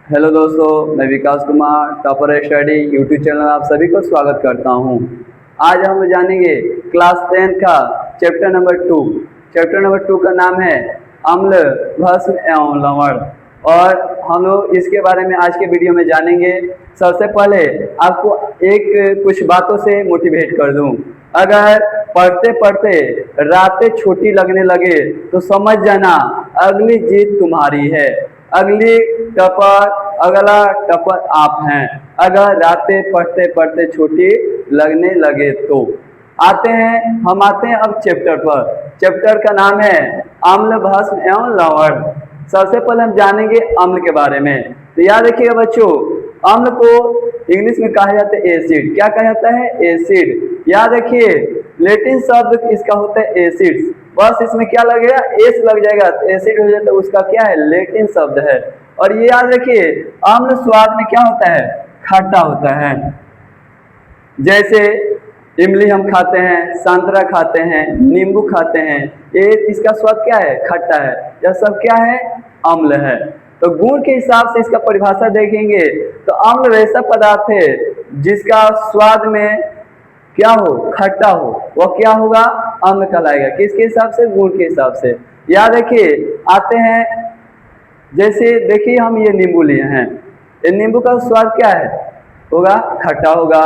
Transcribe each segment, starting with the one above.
Hello दोस्तों, मैं Vikas Kumar topper study YouTube channel आप सभी को स्वागत करता हूं। आज हम जानेंगे क्लास 10 का चैप्टर नंबर 2। चैप्टर नंबर 2 का नाम है अम्ल, भस्म एवं लवण। और हम लोग इसके बारे में आज के वीडियो में जानेंगे। सबसे पहले आपको कुछ बातों से मोटिवेट कर दूं। अगर पढ़ते पढ़ते रातें छोटी लगने लगे तो समझ जाना अगली जीत तुम्हारी है। अगला टपर आप हैं। अगर रातें पढ़ते पढ़ते छोटी लगने लगे तो आते हैं अब चैप्टर पर। चैप्टर का नाम है अम्ल, भस्म एवं लवण। सबसे पहले हम जानेंगे अम्ल के बारे में। तो याद रखिएगा बच्चों, अम्ल को इंग्लिश में कहा जाता है एसिड। क्या कहा जाता है? एसिड। याद रखिए, लैटिन शब्द इसका होता है एसिड्स। बस इसमें क्या लगेगा? एस लग जाएगा तो एसिड हो जाता है। उसका क्या है? लैटिन शब्द है। और ये याद रखिए, अम्ल स्वाद में क्या होता है? खट्टा होता है। जैसे इमली हम खाते हैं, संतरा खाते हैं, नींबू खाते हैं, ये इसका स्वाद क्या है? खट्टा है। यह सब क्या है? अम्ल है। तो गुण के हिसाब से इसका परिभाषा देखेंगे तो अम्ल वैसा पदार्थ है जिसका स्वाद में क्या हो? खट्टा हो। वह क्या होगा? अम्ल कहलाएगा। किसके हिसाब से? गुण के हिसाब से। याद रखिए, आते हैं जैसे देखिए हम ये नींबू लिए हैं। ये नींबू का स्वाद क्या है? होगा खट्टा होगा।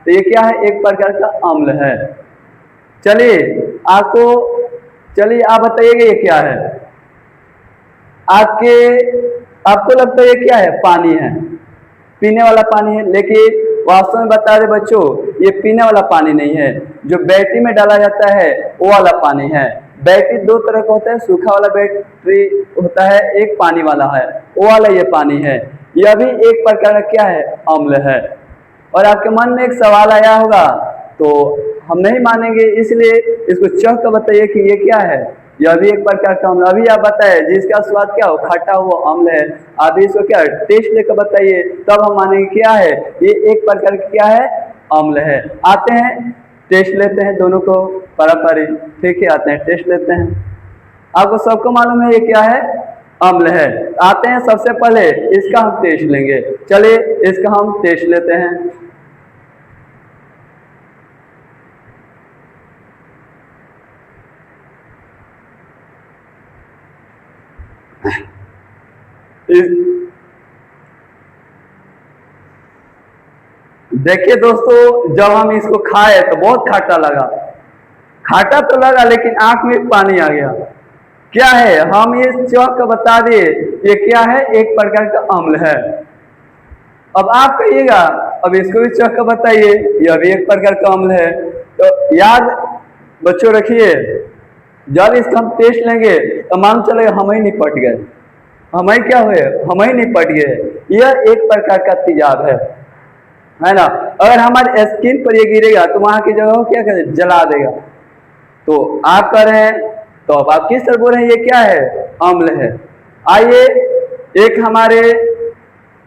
तो ये क्या है? एक प्रकार का अम्ल है। चलिए आप बताइएगा ये क्या है? आपको लगता है ये क्या है? पानी है, पीने वाला पानी है। लेकिन वास्तव में बता दें बच्चों, ये पीने वाला पानी नहीं है। जो बैटरी में डाला जाता है वो वाला पानी है। बैटरी दो तरह का होता है, सूखा वाला बैटरी होता है, एक पानी वाला है, वो वाला ये पानी है। यह भी एक प्रकार का क्या है? अम्ल है। और आपके मन में एक सवाल आया होगा, तो हम नहीं मानेंगे, इसलिए इसको चख कर बताइए कि ये क्या है? यह भी एक प्रकार का अम्ल। अभी आप बताए जिसका स्वाद क्या हो? खट्टा हो, अम्ल है। आप इसको क्या टेस्ट लेकर बताइए, तब हम मानेंगे क्या है? ये एक प्रकार का क्या है? अम्ल है। आते हैं टेस्ट लेते हैं दोनों को पारंपरिक। ठीक है, आते हैं टेस्ट लेते हैं। आपको सबको मालूम है ये क्या है? अम्ल है। आते हैं सबसे पहले इसका हम टेस्ट लेंगे। चलिए इसका हम टेस्ट लेते हैं। देखिए दोस्तों, जब हम इसको खाए तो बहुत खट्टा लगा। खट्टा तो लगा लेकिन आंख में पानी आ गया। क्या है? हम ये चौक का बता दिए ये क्या है? एक प्रकार का अम्ल है। अब आप कहिएगा, अब इसको भी चौक का बताइए, यह भी एक प्रकार का अम्ल है। तो याद बच्चों रखिए, जब इसका हम टेस्ट लेंगे तो मालूम चलेगा हम ही निपट गए। हम ही क्या हुए? हम ही निपट गए। यह एक प्रकार का तेजाब है ना। अगर हमारे स्किन पर ये गिरेगा तो वहां की जगह क्या करें? जला देगा। तो आप कह रहे हैं, तो अब आप किस तरह बोल रहे हैं ये क्या है? अम्ल है। आइए, एक हमारे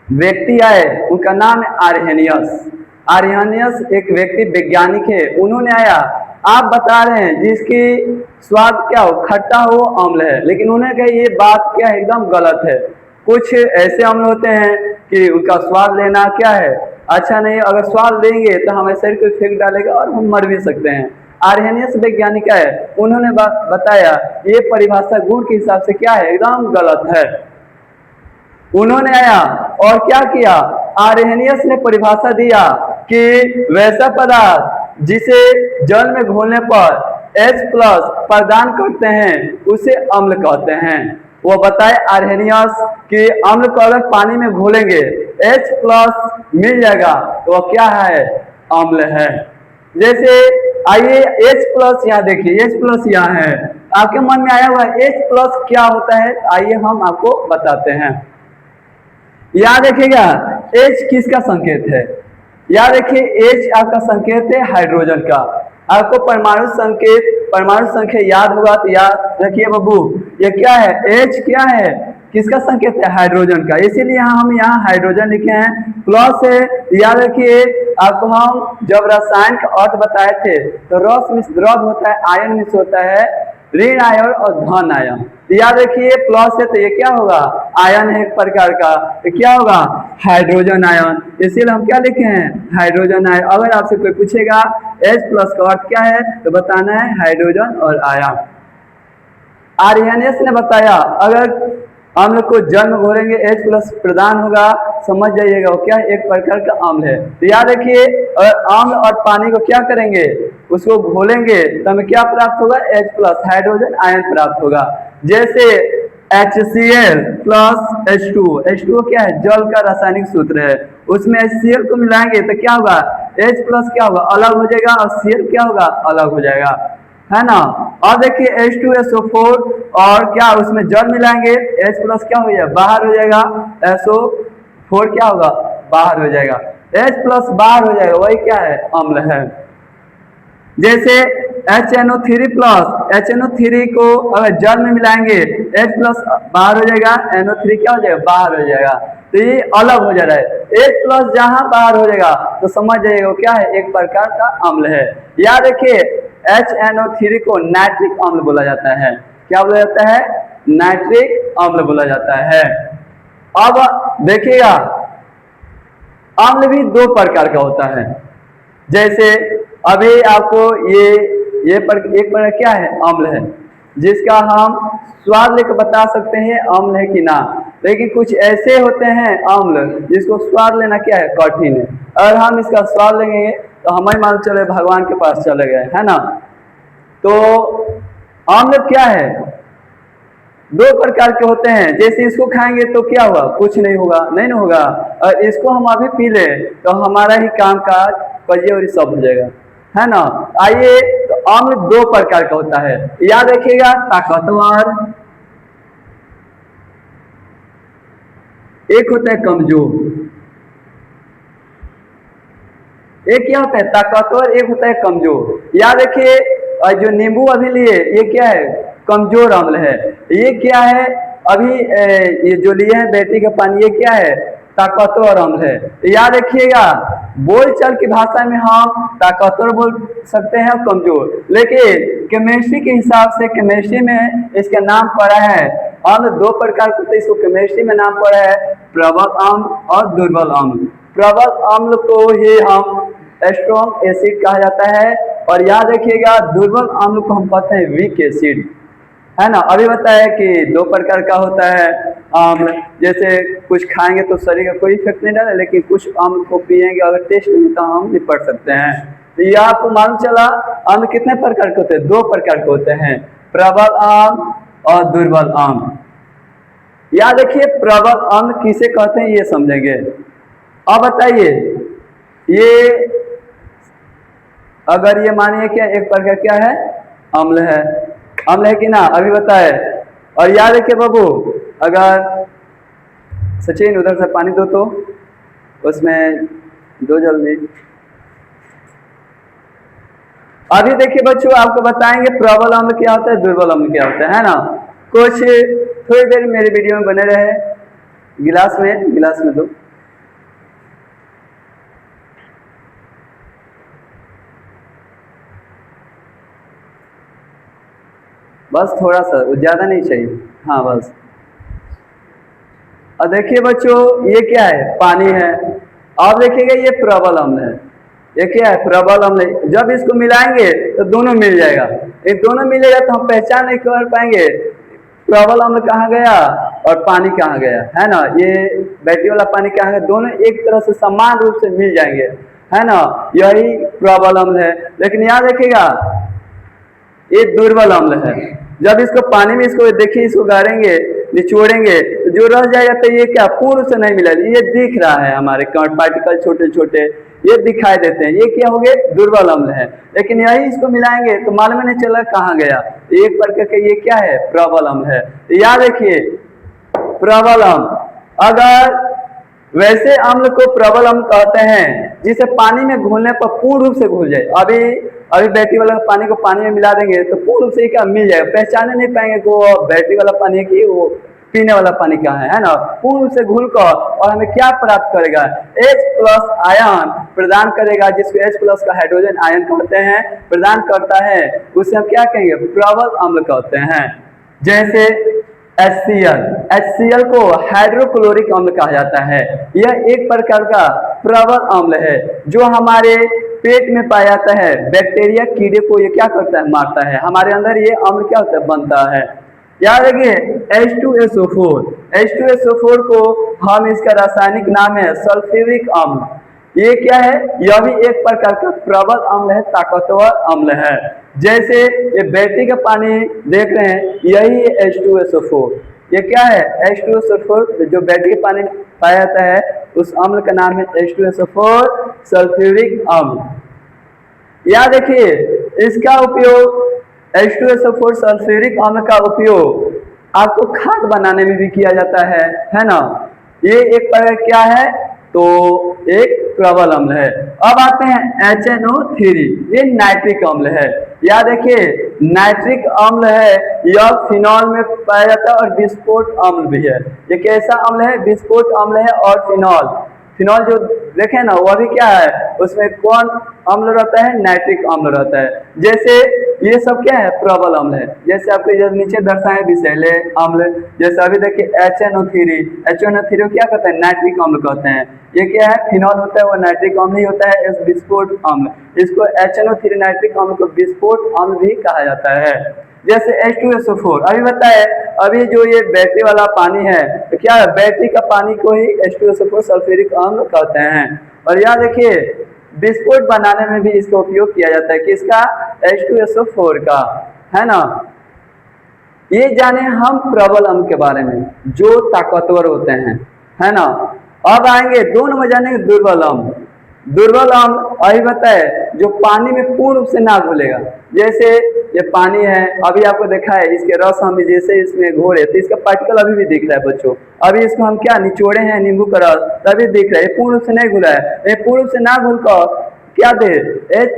व्यक्ति आए, उनका नाम है आर्हेनियस। आर्हेनियस एक व्यक्ति वैज्ञानिक है। उन्होंने आया, आप बता रहे हैं जिसकी स्वाद क्या हो? खट्टा हो, अम्ल है। लेकिन उन्होंने कहा ये बात क्या है? एकदम गलत है। कुछ ऐसे अम्ल होते हैं कि उनका स्वाद लेना क्या है? अच्छा नहीं। अगर स्वाद लेंगे तो हमारे शरीर को फेंक डालेगा और हम मर भी सकते हैं। आर्हेनियस वैज्ञानिक है, उन्होंने बताया ये परिभाषा गुण के हिसाब से क्या है? एकदम गलत है। उन्होंने आया और क्या किया? आर्हेनियस ने परिभाषा दिया कि वैसा पदार्थ जिसे जल में घोलने पर H+ प्रदान करते हैं उसे अम्ल कहते हैं। वो बताए आर्हेनियस कि अम्ल को अगर पानी में घोलेंगे H+ मिल जाएगा तो वह क्या है? अम्ल है। जैसे आइए H+ यहाँ देखिए, H+ यहाँ है। आपके मन में आया हुआ H+ क्या होता है? आइए हम आपको बताते हैं। याद रखिएगा, H किसका संकेत है? याद रखिए, H आपका संकेत है हाइड्रोजन का। आपको परमाणु संख्या याद होगा तो याद रखिए बब्बू, ये क्या है? H क्या है? किसका संकेत है? हाइड्रोजन का। इसीलिए हम यहाँ हाइड्रोजन लिखे हैं, प्लस है। याद रखिए, आपको हम जब रसायन का अर्थ बताए थे तो रस मिश्र द्रव होता है, आयन मिश्र होता है, ऋण आयन और धन आयन। याद रखिए प्लस है तो ये क्या होगा, आयन है एक प्रकार का, तो क्या होगा, हाइड्रोजन आयन। इसीलिए हम क्या लिखे हैं, हाइड्रोजन आयन। अगर आपसे कोई पूछेगा H प्लस का अर्थ क्या है तो बताना है हाइड्रोजन और आयन। आर्यनेस ने बताया अगर अम्ल को जल में घोलेंगे H प्लस प्रदान होगा, समझ जाइएगा वो क्या है, एक प्रकार का अम्ल है। तो याद रखिए अम्ल और पानी को क्या करेंगे, उसको घोलेंगे तो हमें क्या प्राप्त होगा, H प्लस हाइड्रोजन आयन प्राप्त होगा। जैसे HCl प्लस H2, H2 क्या है, जल का रासायनिक सूत्र है, उसमें HCl को मिलाएंगे तो क्या होगा, H प्लस क्या होगा, अलग हो जाएगा और Cl क्या होगा, अलग हो जाएगा, है ना। और देखिए H2SO4 और क्या उसमें जल मिलाएंगे, H प्लस क्या हो जाएगा, बाहर हो जाएगा, SO4 क्या होगा, बाहर हो जाएगा, H प्लस बाहर हो जाएगा, वही क्या है, अम्ल है। जैसे HNO3 प्लस, HNO3 को अगर जल में मिलाएंगे H प्लस बाहर हो जाएगा, NO3 क्या हो जाएगा, बाहर हो जाएगा, तो ये अलग हो जा रहा है। H प्लस जहां बाहर हो जाएगा तो समझ जाइएगा क्या है, एक प्रकार का अम्ल है। याद रखिए HNO3 को नाइट्रिक अम्ल बोला जाता है, क्या बोला जाता है, नाइट्रिक अम्ल बोला जाता है। अब देखिएगा अम्ल भी दो प्रकार का होता है, जैसे अभी आपको एक प्रकार क्या है, अम्ल है, जिसका हम स्वाद लेकर बता सकते हैं अम्ल है कि ना, लेकिन कुछ ऐसे होते हैं अम्ल जिसको स्वाद लेना क्या है, कठिन है। अगर हम इसका स्वाद लेंगे तो हमें मान चले भगवान के पास चले गए, है ना। तो अम्ल क्या है, दो प्रकार के होते हैं, जैसे इसको खाएंगे तो क्या होगा, कुछ नहीं होगा, नहीं ना होगा, और इसको हम अभी पी ले तो हमारा ही काम काज कजिए और सब हो जाएगा, है ना। आइए तो अम्ल दो प्रकार का होता है, याद रखिएगा, ताकतवर, एक होता है कमजोर। एक क्या होता है, ताकतवर, एक होता है कमजोर। याद रखिए जो नींबू अभी लिए ये क्या है, कमजोर अम्ल है। ये क्या है, अभी ये जो लिए हैं बैटरी का पानी, ये क्या है, ताकतवर अम्ल है। तो याद रखिएगा बोलचाल की भाषा में हम ताकतवर बोल सकते हैं और कमजोर, लेकिन केमिस्ट्री के हिसाब से केमिस्ट्री में इसका नाम पड़ा है अम्ल दो प्रकार के, इसको केमिस्ट्री में नाम पड़ा है प्रबल अम्ल और दुर्बल अम्ल। प्रबल अम्ल को ही हम स्ट्रॉन्ग एसिड कहा जाता है, और याद रखिएगा दुर्बल अम्ल को हम कहते हैं वीक एसिड, है ना। अभी बताया कि दो प्रकार का होता है अम्ल, जैसे कुछ खाएंगे तो शरीर का कोई इफेक्ट नहीं डाले, लेकिन कुछ अम्ल को पिएंगे अगर टेस्ट नहीं तो हम निपट सकते हैं। तो ये आपको मालूम चला अम्ल कितने प्रकार के होते हैं, दो प्रकार के होते हैं, प्रबल अम्ल और दुर्बल अम्ल। याद रखिए प्रबल अम्ल किसे कहते हैं ये समझेंगे। अब बताइए ये अगर ये मानिए क्या एक प्रकार क्या है, अम्ल है, अम्ल है कि ना, अभी बताए। और याद रखिए बाबू, अगर सचिन उधर से पानी दो तो उसमें दो जल्दी। अभी देखिए बच्चों आपको बताएंगे प्रबल अम्ल क्या होता है, दुर्बल अम्ल क्या होता है ना। कुछ थोड़ी देर मेरी वीडियो में बने रहे। गिलास में दो। बस थोड़ा सा, ज्यादा नहीं चाहिए, हाँ बस। और देखिए बच्चों ये क्या है, पानी है। अब देखिएगा ये प्रबल अम्ल है, ये क्या है, प्रबल अम्ल। जब इसको मिलाएंगे तो दोनों मिल जाएगा, ये दोनों मिलेगा तो हम पहचान नहीं कर पाएंगे प्रबल अम्ल कहाँ गया और पानी कहाँ गया, है ना। ये बैटरी वाला पानी कहाँ गया, दोनों एक तरह से समान रूप से मिल जाएंगे, है ना, यही प्रबल अम्ल है। लेकिन याद रखिएगा ये दुर्बल अम्ल है। जब इसको पानी में इसको देखिए, इसको गाड़ेंगे, निचोड़ेंगे तो जो रह जाएगा तो ये क्या पूर्ण से नहीं मिला, ये दिख रहा है, हमारे पार्टिकल छोटे छोटे ये दिखाई देते हैं, ये क्या हो गए, दुर्बल अम्ल है। लेकिन यही इसको मिलाएंगे तो मालूम नहीं चला कहाँ गया, एक प्रकार का ये क्या है, प्रबल अम्ल है। याद रखिए प्रबल अम्ल, अगर वैसे अम्ल को प्रबल अम्ल कहते हैं जिसे पानी में घुलने पर पूर्ण रूप से घुल जाए। अभी बैटरी वाला पानी को पानी में मिला देंगे तो पूर्ण रूप से क्या मिल जाएगा, पहचाने नहीं पाएंगे कि वो बैटरी वाला पानी है कि वो पीने वाला पानी कहाँ है ना। पूर्ण रूप से घुलकर और हमें क्या प्राप्त करेगा, H प्लस आयन प्रदान करेगा, जिसको H प्लस का हाइड्रोजन आयन कहते हैं, प्रदान करता है, उसे हम क्या कहेंगे, प्रबल अम्ल कहते हैं। जैसे HCl। HCl को हाइड्रोक्लोरिक अम्ल कहा जाता है। यह एक प्रकार का प्रबल अम्ल है जो हमारे पेट में पाया जाता है। बैक्टीरिया कीड़े को ये क्या करता है, मारता है। हमारे अंदर ये अम्ल क्या होता है, बनता है। याद रखिए H2SO4। H2SO4 को हम इसका रासायनिक नाम है सल्फ्यूरिक अम्ल। ये क्या है, यह भी एक प्रकार का प्रबल अम्ल है, ताकतवर अम्ल है। जैसे ये बैटरी का पानी देख रहे हैं, यही H2SO4। ये क्या है, H2SO4 जो बैटरी का पानी पाया जाता है, उस अम्ल का नाम है H2SO4 सल्फ्यूरिक अम्ल। याद रखिए इसका उपयोग H2SO4 सल्फ्यूरिक अम्ल का उपयोग आपको खाद बनाने में भी किया जाता है ना। ये एक प्रकार क्या है, तो एक प्रबल अम्ल है। अब आते हैं HNO3। ये नाइट्रिक अम्ल है। याद रखिए नाइट्रिक अम्ल है, यह फिनॉल में पाया जाता है और विस्फोट अम्ल भी है। ये कैसा अम्ल है, विस्फोट अम्ल है। और फिनॉल, फिनॉल जो देखे ना, वह भी क्या है, उसमें कौन अम्ल रहता है, नाइट्रिक अम्ल रहता है। जैसे ये सब क्या है, प्रबल अम्ल है। जैसे आपको इधर नीचे दर्शाए विषैले अम्ल, जैसे अभी देखिए HNO3। HNO3 को क्या कहते हैं, नाइट्रिक अम्ल कहते हैं। ये क्या है, फिनॉल होता है, वो नाइट्रिक अम्ल ही होता है। इस विस्फोट अम्ल, इसको HNO3 नाइट्रिक अम्ल को विस्फोट अम्ल भी कहा जाता है। जैसे H2SO4 अभी बताए, अभी जो ये बैटरी वाला पानी है, तो क्या है, बैटरी का पानी को ही H2SO4 सल्फ्यूरिक अम्ल कहते हैं। और याद रखिए विस्फोट बनाने में भी इसका उपयोग किया जाता है, किसका, H2SO4 का, है ना। ये जाने हम प्रबल अम्ल के बारे में जो ताकतवर होते हैं, है ना। अब आएंगे 2 नंबर जानेंगे दुर्बल अम्ल। दुर्बल अम्ल अभी बताए जो पानी में पूर्ण रूप से ना घुलेगा। जैसे ये पानी है, अभी आपको देखा है इसके रस हम जैसे इसमें घोरे तो इसका पार्टिकल अभी भी दिख रहा है बच्चों। अभी इसको हम क्या निचोड़े हैं नींबू का रस, तभी दिख रहा है। ये पूर्ण रूप से नहीं घुला है। ये पूर्ण रूप से ना घुलकर क्या दे, H+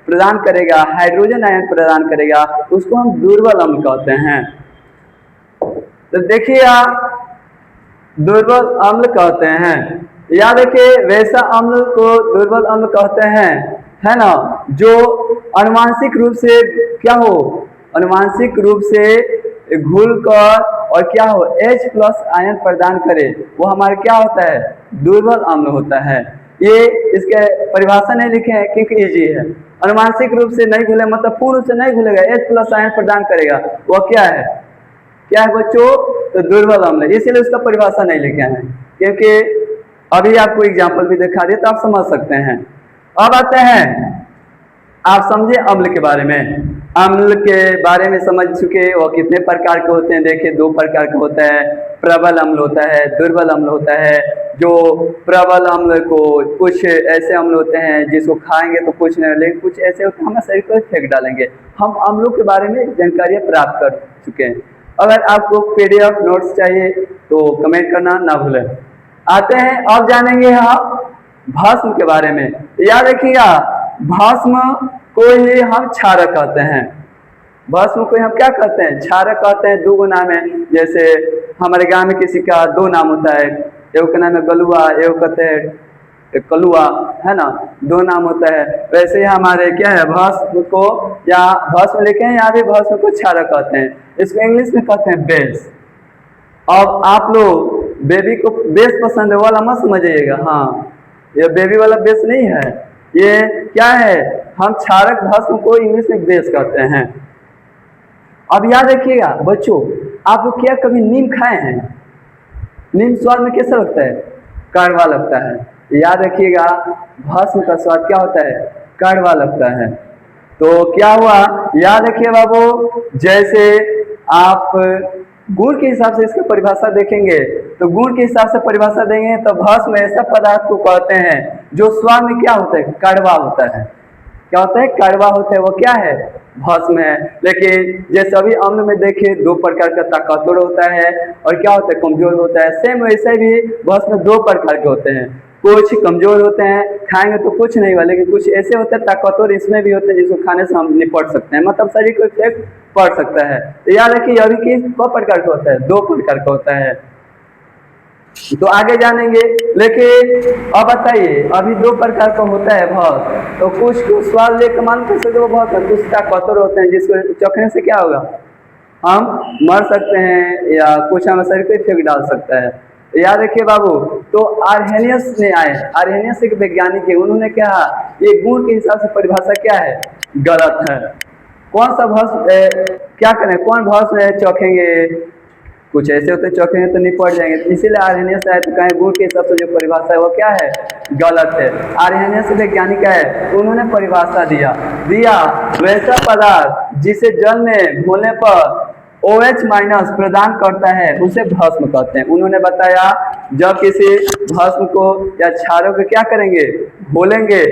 प्रदान करेगा, हाइड्रोजन आयन प्रदान करेगा, उसको हम दुर्बल अम्ल कहते हैं। तो देखिए दुर्बल अम्ल कहते हैं। याद रखिए वैसा अम्ल को दुर्बल अम्ल कहते हैं, है ना, जो अनुवांशिक रूप से क्या हो, अनुवांशिक रूप से घुलकर और क्या हो, H+ आयन प्रदान करे, वो हमारे क्या होता है, दुर्बल अम्ल होता है। ये इसके परिभाषा नहीं लिखे हैं क्योंकि इजी है। अनुवांशिक रूप से नहीं घुले मतलब पूर्ण रूप से नहीं घुलेगा, H+ आयन प्रदान करेगा, वह क्या है, क्या है बच्चों, तो दुर्बल अम्ल। इसीलिए उसका परिभाषा नहीं लिखे हैं, क्योंकि अभी आपको एग्जाम्पल भी दिखा दिया तो आप समझ सकते हैं। अब आते हैं, आप समझे अम्ल के बारे में। अम्ल के बारे में समझ चुके, वो कितने प्रकार के होते हैं। देखिए 2 प्रकार का होता है, प्रबल अम्ल होता है, दुर्बल अम्ल होता है। जो प्रबल अम्ल को, कुछ ऐसे अम्ल होते हैं जिसको खाएंगे तो कुछ नहीं, लेकिन कुछ ऐसे होते हैं हमें शरीर को फेंक डालेंगे। हम अम्लों के बारे में जानकारियाँ प्राप्त कर चुके हैं। अगर आपको PDF नोट्स चाहिए तो कमेंट करना ना भूलें। आते हैं, अब जानेंगे हम भस्म के बारे में। याद रखिएगा भस्म को ही हम क्षारक कहते हैं। भस्म को हम क्या कहते हैं, क्षारक कहते हैं। 2 नाम है, जैसे हमारे गांव में किसी का 2 नाम होता है, एक का नाम है गलुआ, एक कहते हैं कलुआ, है ना, 2 नाम होता है। वैसे ही हमारे क्या है, भस्म को या भस्म लिखे हैं, यहाँ भी भस्म को क्षारक कहते हैं। इसको इंग्लिश में कहते हैं बेस। अब आप लोग बेबी को बेस पसंद है वाला मत समझिएगा, हाँ ये बेबी वाला बेस नहीं है, ये क्या है, हम क्षारक भस्म को इंग्लिश में बेस कहते हैं। अब याद रखिएगा बच्चों, आप लोग क्या कभी नीम खाए हैं, नीम स्वाद में कैसा लगता है, कड़वा लगता है। याद रखिएगा भस्म का स्वाद क्या होता है, कड़वा लगता है। तो क्या हुआ, याद रखिए बाबू, जैसे आप गुण के हिसाब से इसकी परिभाषा देखेंगे तो गुण के हिसाब से परिभाषा देंगे तो भस्म ऐसा पदार्थ को कहते हैं जो स्वाद में क्या होता है, कड़वा होता है। क्या होता है, कड़वा होता है, वो क्या है, भस्म है। लेकिन जैसे अभी अम्ल में देखिए 2 प्रकार का, ताकतवर होता है और क्या होता है, कमजोर होता है। सेम वैसे भी भस्म 2 प्रकार के होते हैं, कुछ कमजोर होते हैं, खाएंगे तो कुछ नहीं हुआ, लेकिन कुछ ऐसे होते हैं ताकतवर इसमें भी होते हैं जिसको खाने से हम निपट सकते हैं, मतलब शरीर को इफेक्ट पड़ सकता है। तो याद रखिए अभी किस 2 प्रकार का होता है, 2 प्रकार का होता है। तो आगे जानेंगे, लेकिन अब बताइए अभी 2 प्रकार का होता है भस्म, तो कुछ स्वाद लेकर मान कर सकते वो बहुत कुछ ताकतवर होते हैं जिसको चखने से क्या होगा, हम मर सकते हैं या कुछ हमें शरीर पे इफेक्ट डाल सकता है। याद रखिए बाबू। तो आर्हेनियस ने आए, आर्हेनियस एक वैज्ञानिक है, उन्होंने कहा ये गुण के हिसाब से परिभाषा क्या है, गलत है। कौन सा भस्म क्या करें, कौन भस्म चौंकेंगे, कुछ ऐसे होते चौंकेंगे तो नहीं पड़ जाएंगे। इसीलिए आर्हेनियस आए तो कहें गुण के हिसाब से जो परिभाषा है वो क्या है, गलत है। आर्हेनियस वैज्ञानिक है, उन्होंने परिभाषा दिया वैसा पदार्थ जिसे जल में घोलने पर OH माइनस प्रदान करता है उसे भस्म कहते हैं। उन्होंने बताया जब किसी भस्म को या क्षारों को क्या करेंगे, घोलेंगे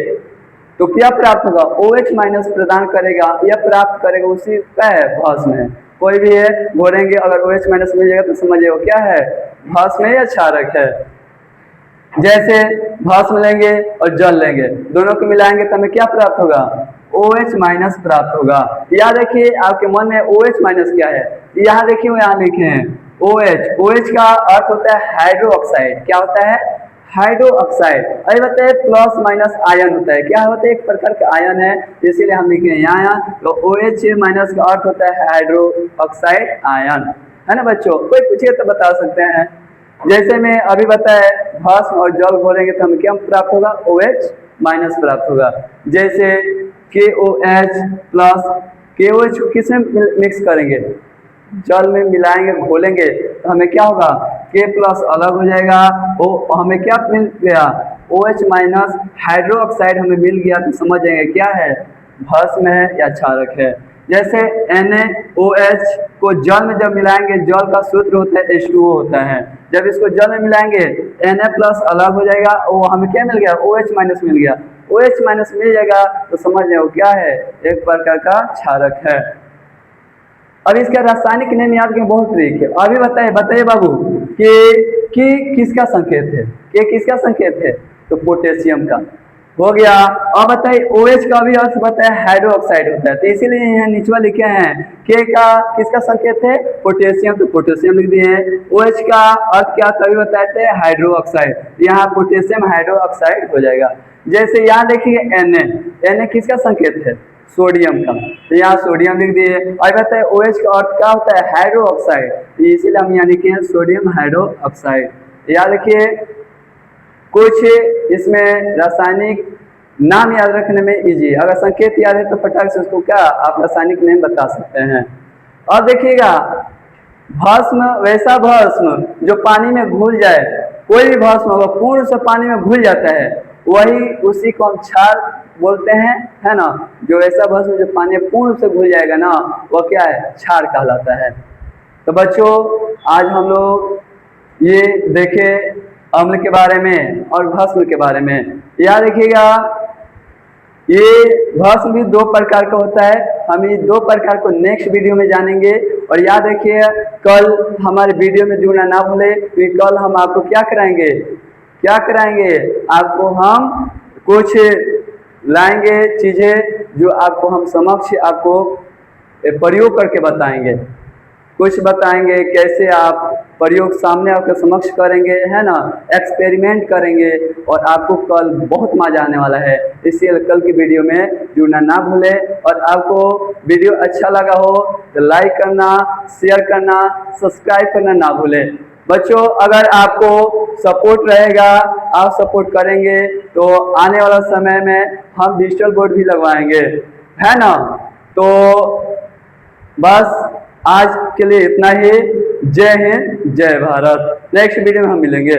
तो क्या प्राप्त होगा, OH माइनस प्रदान करेगा या प्राप्त करेगा, उसी का है भस्म है। कोई भी है घोलेंगे अगर OH माइनस मिल जाएगा तो समझिए वो क्या है, भस्म है या क्षारक है। जैसे भस्म लेंगे और जल लेंगे, दोनों को मिलाएंगे तो हमें क्या प्राप्त होगा, OH माइनस प्राप्त होगा। याद रखिए आपके मन में OH माइनस क्या है, यहाँ देखिए यहाँ लिखे हैं OH का अर्थ होता है हाइड्रो ऑक्साइड। क्या होता है, हाइड्रो ऑक्साइड। अरे बताइए प्लस माइनस आयन होता है, क्या होता है, एक प्रकार का आयन है, इसीलिए हम लिखे हैं यहाँ। तो OH माइनस का अर्थ होता है हाइड्रो ऑक्साइड आयन, है ना बच्चों। कोई पूछिए तो बता सकते हैं। जैसे मैं अभी बताया भस्म और जल घोलेंगे तो हमें क्या प्राप्त होगा, OH माइनस प्राप्त होगा। जैसे KOH प्लस, KOH को किसमें मिक्स करेंगे, जल में मिलाएंगे घोलेंगे तो हमें क्या होगा, K प्लस अलग हो जाएगा, हमें क्या मिल गया, OH माइनस हाइड्रो ऑक्साइड हमें मिल गया। तो समझ जाएंगे क्या है, भस्म है या क्षारक है। जैसे NaOH को जल में जब मिलाएंगे, जल का सूत्र होता है H2O होता है, जब इसको जल में मिलाएंगे Na प्लस अलग हो जाएगा, वो हमें क्या मिल गया, OH माइनस मिल गया। OH माइनस मिल जाएगा तो समझ जाओ क्या है, एक प्रकार का क्षारक है। अब इसका रासायनिक नेम याद करें, बहुत ट्रिक है। अभी बताइए बाबू कि किसका संकेत है, कि किसका संकेत है, तो पोटेशियम का हो गया। अब बताइए OH का भी अर्थ बताया हाइड्रो ऑक्साइड होता है, तो इसीलिए यहाँ नीचवा लिखे हैं K का किसका संकेत है, पोटेशियम, तो पोटेशियम लिख दिए हैं। OH का अर्थ क्या तभी बताए थे, हाइड्रो ऑक्साइड, यहाँ पोटेशियम हाइड्रो ऑक्साइड हो जाएगा। जैसे यहाँ देखिए Na किसका संकेत है, सोडियम का, तो यहाँ सोडियम लिख दिए। और बताए OH का अर्थ क्या होता है, हाइड्रो ऑक्साइड, इसीलिए हम यहाँ लिखे हैं सोडियम हाइड्रो ऑक्साइड। याद रखिए कुछ इसमें रासायनिक नाम याद रखने में इजी, अगर संकेत याद है तो फटाक से उसको क्या आप रासायनिक नेम बता सकते हैं। और देखिएगा भस्म, वैसा भस्म जो पानी में घुल जाए, कोई भी भस्म होगा पूर्ण से पानी में घुल जाता है, वही उसी को हम क्षार बोलते हैं, है ना। जो ऐसा भस्म जो पानी में पूर्ण से घुल जाएगा ना, वह क्या है, क्षार कहलाता है। तो बच्चों आज हम लोग ये देखे अम्ल के बारे में और भस्म के बारे में। याद रखिएगा ये भस्म भी दो प्रकार का होता है, हम ये दो प्रकार को नेक्स्ट वीडियो में जानेंगे। और याद रखिए कल हमारे वीडियो में जुड़ना ना भूले, क्योंकि कल हम आपको क्या कराएंगे, आपको हम कुछ लाएंगे चीज़ें जो आपको हम समक्ष आपको प्रयोग करके बताएंगे, कुछ बताएंगे कैसे आप प्रयोग सामने आपके समक्ष करेंगे, है ना, एक्सपेरिमेंट करेंगे, और आपको कल बहुत मजा आने वाला है। इसलिए कल की वीडियो में जुड़ना ना भूलें। और आपको वीडियो अच्छा लगा हो तो लाइक करना, शेयर करना, सब्सक्राइब करना ना भूलें। बच्चों अगर आपको सपोर्ट रहेगा, आप सपोर्ट करेंगे तो आने वाला समय में हम डिजिटल बोर्ड भी लगवाएंगे, है ना। तो बस आज के लिए इतना ही। जय हिंद, जय भारत। नेक्स्ट वीडियो में हम मिलेंगे।